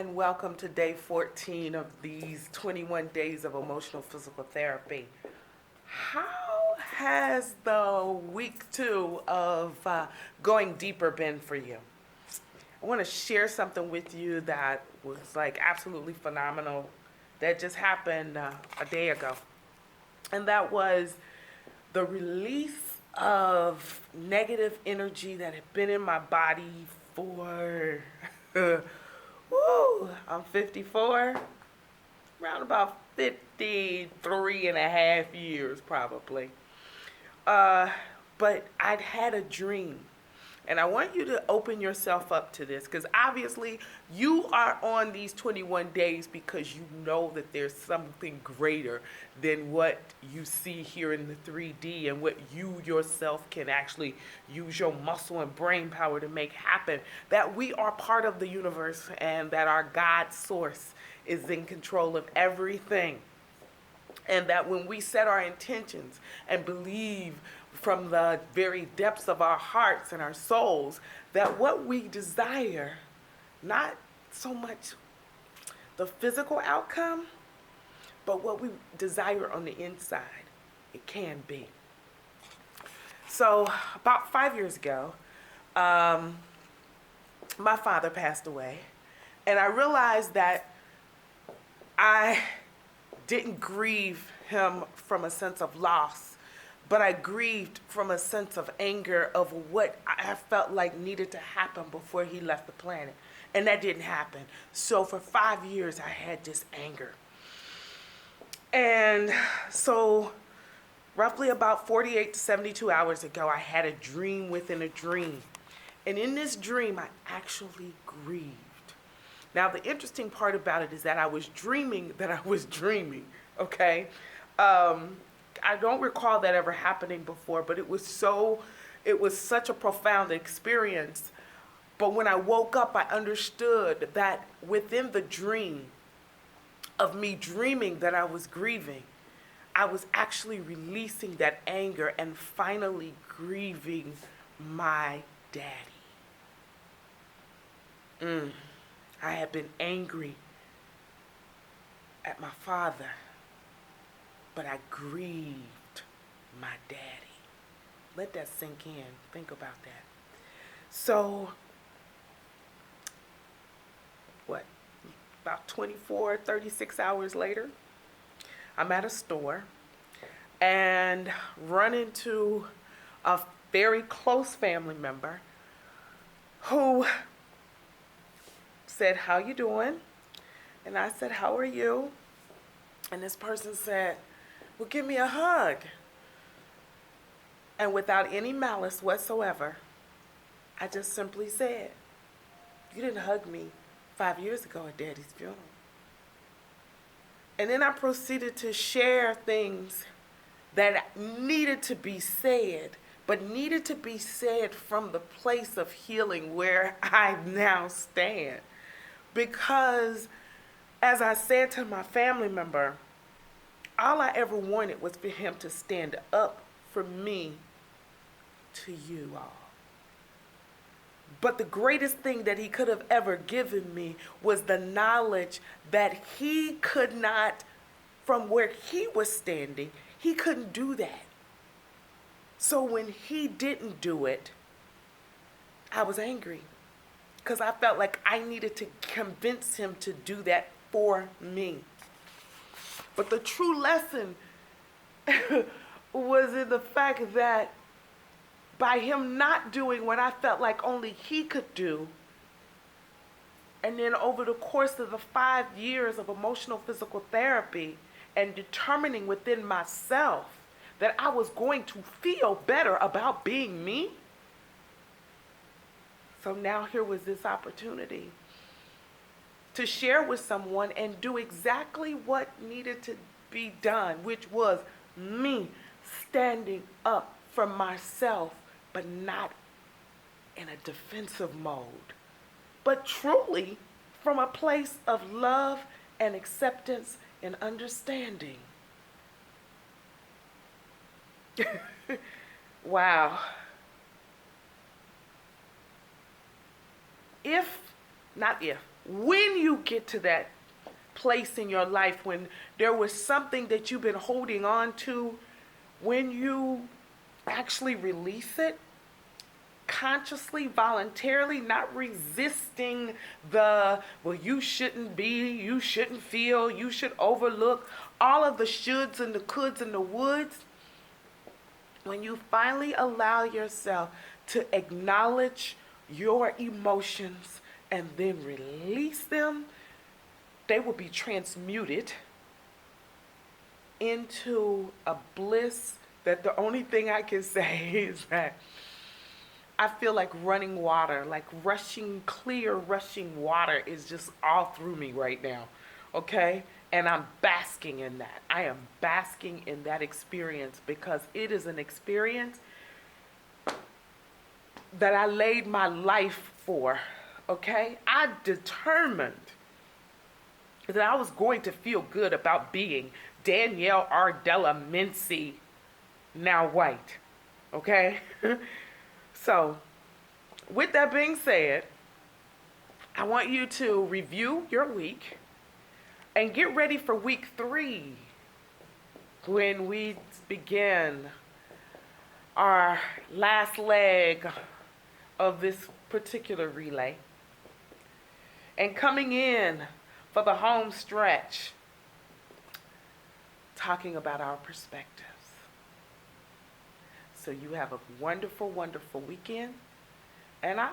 And welcome to day 14 of these 21 days of emotional physical therapy. How has the week 2 of going deeper been for you? I want to share something with you that was like absolutely phenomenal that just happened a day ago. And that was the release of negative energy that had been in my body for I'm 54, around about 53 and a half years probably. Uh, but I'd had a dream. And I want you to open yourself up to this because obviously you are on these 21 days because you know that there's something greater than what you see here in the 3D and what you yourself can actually use your muscle and brain power to make happen. That we are part of the universe and that our God source is in control of everything. And that when we set our intentions and believe from the very depths of our hearts and our souls that what we desire, not so much the physical outcome, but what we desire on the inside, it can be. So about 5 years ago, my father passed away, and I realized that I didn't grieve him from a sense of loss, but I grieved from a sense of anger of what I felt like needed to happen before he left the planet. And that didn't happen. So for 5 years, I had this anger. And so roughly about 48 to 72 hours ago, I had a dream within a dream. And in this dream, I actually grieved. Now, the interesting part about it is that I was dreaming that I was dreaming, okay? I don't recall that ever happening before, but it was such a profound experience. But when I woke up, I understood that within the dream of me dreaming that I was grieving, I was actually releasing that anger and finally grieving my daddy. I had been angry at my father, but I grieved my daddy. Let that sink in. Think about that. So, about 24, 36 hours later, I'm at a store and run into a very close family member who said, "How you doing?" And I said, "How are you?" And this person said, "Well, give me a hug." And without any malice whatsoever, I just simply said, "You didn't hug me 5 years ago at Daddy's funeral." And then I proceeded to share things that needed to be said, but needed to be said from the place of healing where I now stand. Because, as I said to my family member, all I ever wanted was for him to stand up for me to you all. But the greatest thing that he could have ever given me was the knowledge that he could not, from where he was standing, he couldn't do that. So when he didn't do it, I was angry because I felt like I needed to convince him to do that for me. But the true lesson was in the fact that by him not doing what I felt like only he could do, and then over the course of the 5 years of emotional physical therapy and determining within myself that I was going to feel better about being me. So now here was this opportunity to share with someone and do exactly what needed to be done, which was me standing up for myself, but not in a defensive mode, but truly from a place of love and acceptance and understanding. Wow. Not if, When you get to that place in your life when there was something that you've been holding on to, when you actually release it, consciously, voluntarily, not resisting the, well, you shouldn't be, you shouldn't feel, you should overlook, all of the shoulds and the coulds and the woulds. When you finally allow yourself to acknowledge your emotions and then release them, they will be transmuted into a bliss that the only thing I can say is that I feel like running water, like rushing, clear, rushing water is just all through me right now. Okay? And I'm basking in that. I am basking in that experience because it is an experience that I laid my life for. Okay? I determined that I was going to feel good about being Danielle Ardella Mincy, now white. Okay? So, with that being said, I want you to review your week and get ready for week 3 when we begin our last leg of this particular relay. And coming in for the home stretch, talking about our perspectives. So you have a wonderful, wonderful weekend. And I